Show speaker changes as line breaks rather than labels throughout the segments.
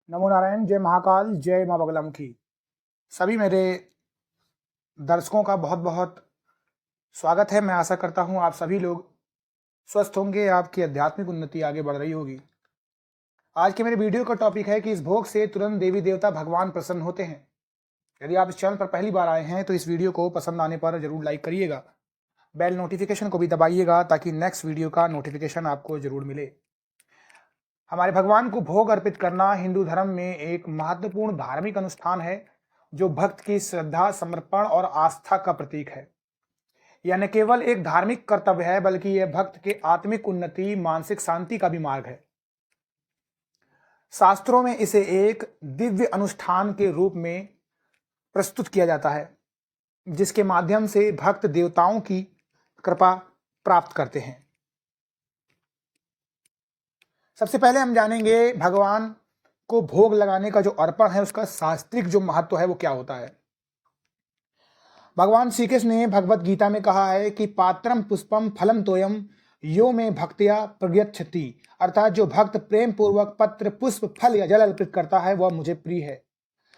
नमो नारायण, जय महाकाल, जय माँ बगलामुखी। सभी मेरे दर्शकों का बहुत बहुत स्वागत है। मैं आशा करता हूँ आप सभी लोग स्वस्थ होंगे, आपकी आध्यात्मिक उन्नति आगे बढ़ रही होगी। आज के मेरे वीडियो का टॉपिक है कि इस भोग से तुरंत देवी देवता भगवान प्रसन्न होते हैं। यदि आप इस चैनल पर पहली बार आए हैं तो इस वीडियो को पसंद आने पर जरूर लाइक करिएगा, बेल नोटिफिकेशन को भी दबाइएगा ताकि नेक्स्ट वीडियो का नोटिफिकेशन आपको जरूर मिले। हमारे भगवान को भोग अर्पित करना हिंदू धर्म में एक महत्वपूर्ण धार्मिक अनुष्ठान है जो भक्त की श्रद्धा, समर्पण और आस्था का प्रतीक है। यह न केवल एक धार्मिक कर्तव्य है बल्कि यह भक्त के आत्मिक उन्नति, मानसिक शांति का भी मार्ग है। शास्त्रों में इसे एक दिव्य अनुष्ठान के रूप में प्रस्तुत किया जाता है जिसके माध्यम से भक्त देवताओं की कृपा प्राप्त करते हैं। सबसे पहले हम जानेंगे भगवान को भोग लगाने का जो अर्पण है उसका शास्त्रिक जो महत्व है वो क्या होता है। भगवान श्री कृष्ण ने भगवत गीता में कहा है कि पात्रम पुष्पम फलम तोयम यो में भक्तिया प्रयच्छति, अर्थात जो भक्त प्रेम पूर्वक पत्र, पुष्प, फल या जल अर्पित करता है वह मुझे प्रिय है।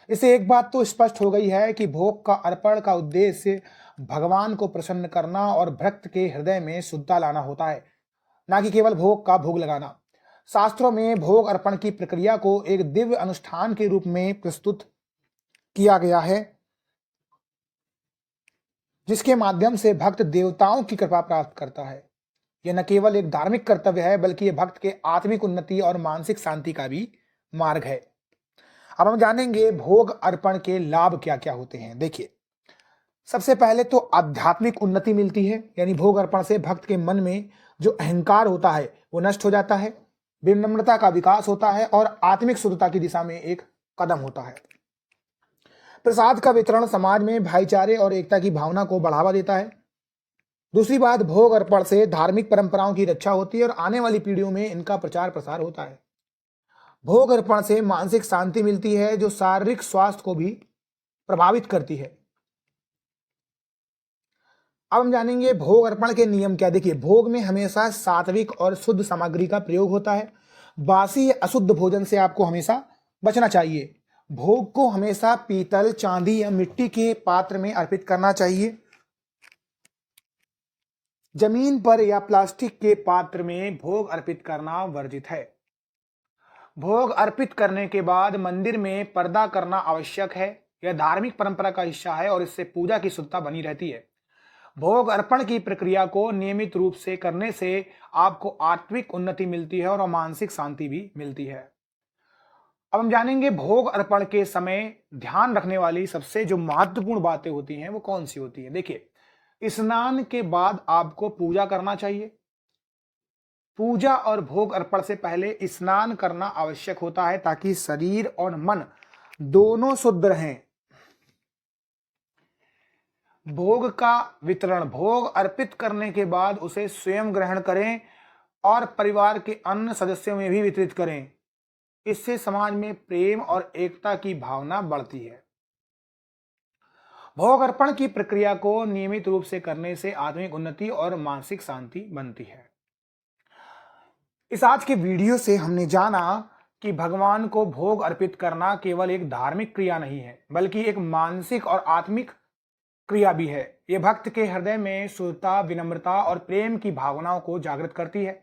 इससे एक बात तो स्पष्ट हो गई है कि भोग का अर्पण का उद्देश्य भगवान को प्रसन्न करना और भक्त के हृदय में शुद्धता लाना होता है, न कि केवल भोग का भोग लगाना। शास्त्रों में भोग अर्पण की प्रक्रिया को एक दिव्य अनुष्ठान के रूप में प्रस्तुत किया गया है जिसके माध्यम से भक्त देवताओं की कृपा प्राप्त करता है। यह न केवल एक धार्मिक कर्तव्य है बल्कि यह भक्त के आत्मिक उन्नति और मानसिक शांति का भी मार्ग है। अब हम जानेंगे भोग अर्पण के लाभ क्या क्या होते हैं। देखिए, सबसे पहले तो आध्यात्मिक उन्नति मिलती है, यानी भोग अर्पण से भक्त के मन में जो अहंकार होता है वो नष्ट हो जाता है, विनम्रता का विकास होता है और आत्मिक शुद्धता की दिशा में एक कदम होता है। प्रसाद का वितरण समाज में भाईचारे और एकता की भावना को बढ़ावा देता है। दूसरी बात, भोग अर्पण से धार्मिक परंपराओं की रक्षा होती है और आने वाली पीढ़ियों में इनका प्रचार प्रसार होता है। भोग अर्पण से मानसिक शांति मिलती है जो शारीरिक स्वास्थ्य को भी प्रभावित करती है। अब हम जानेंगे भोग अर्पण के नियम क्या। देखिए, भोग में हमेशा सात्विक और शुद्ध सामग्री का प्रयोग होता है। बासी या अशुद्ध भोजन से आपको हमेशा बचना चाहिए। भोग को हमेशा पीतल, चांदी या मिट्टी के पात्र में अर्पित करना चाहिए। जमीन पर या प्लास्टिक के पात्र में भोग अर्पित करना वर्जित है। भोग अर्पित करने के बाद मंदिर में पर्दा करना आवश्यक है। यह धार्मिक परंपरा का हिस्सा है और इससे पूजा की शुद्धता बनी रहती है। भोग अर्पण की प्रक्रिया को नियमित रूप से करने से आपको आत्मिक उन्नति मिलती है और मानसिक शांति भी मिलती है। अब हम जानेंगे भोग अर्पण के समय ध्यान रखने वाली सबसे जो महत्वपूर्ण बातें होती हैं वो कौन सी होती है। देखिए, स्नान के बाद आपको पूजा करना चाहिए। पूजा और भोग अर्पण से पहले स्नान करना आवश्यक होता है ताकि शरीर और मन दोनों शुद्ध रहें। भोग का वितरण, भोग अर्पित करने के बाद उसे स्वयं ग्रहण करें और परिवार के अन्य सदस्यों में भी वितरित करें। इससे समाज में प्रेम और एकता की भावना बढ़ती है। भोग अर्पण की प्रक्रिया को नियमित रूप से करने से आत्मिक उन्नति और मानसिक शांति बनती है। इस आज के वीडियो से हमने जाना कि भगवान को भोग अर्पित करना केवल एक धार्मिक क्रिया नहीं है बल्कि एक मानसिक और आत्मिक क्रिया भी है। यह भक्त के हृदय में शुद्धता, विनम्रता और प्रेम की भावनाओं को जागृत करती है।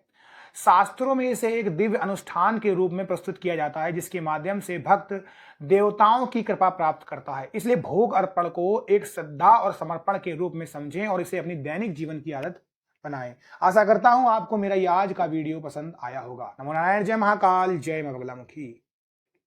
शास्त्रों में इसे एक दिव्य अनुष्ठान के रूप में प्रस्तुत किया जाता है जिसके माध्यम से भक्त देवताओं की कृपा प्राप्त करता है। इसलिए भोग अर्पण को एक श्रद्धा और समर्पण के रूप में समझें और इसे अपनी दैनिक जीवन की आदत बनाएं। आशा करता हूं आपको मेरा यह आज का वीडियो पसंद आया होगा। नमो नारायण, जय महाकाल, जय मां बगलामुखी।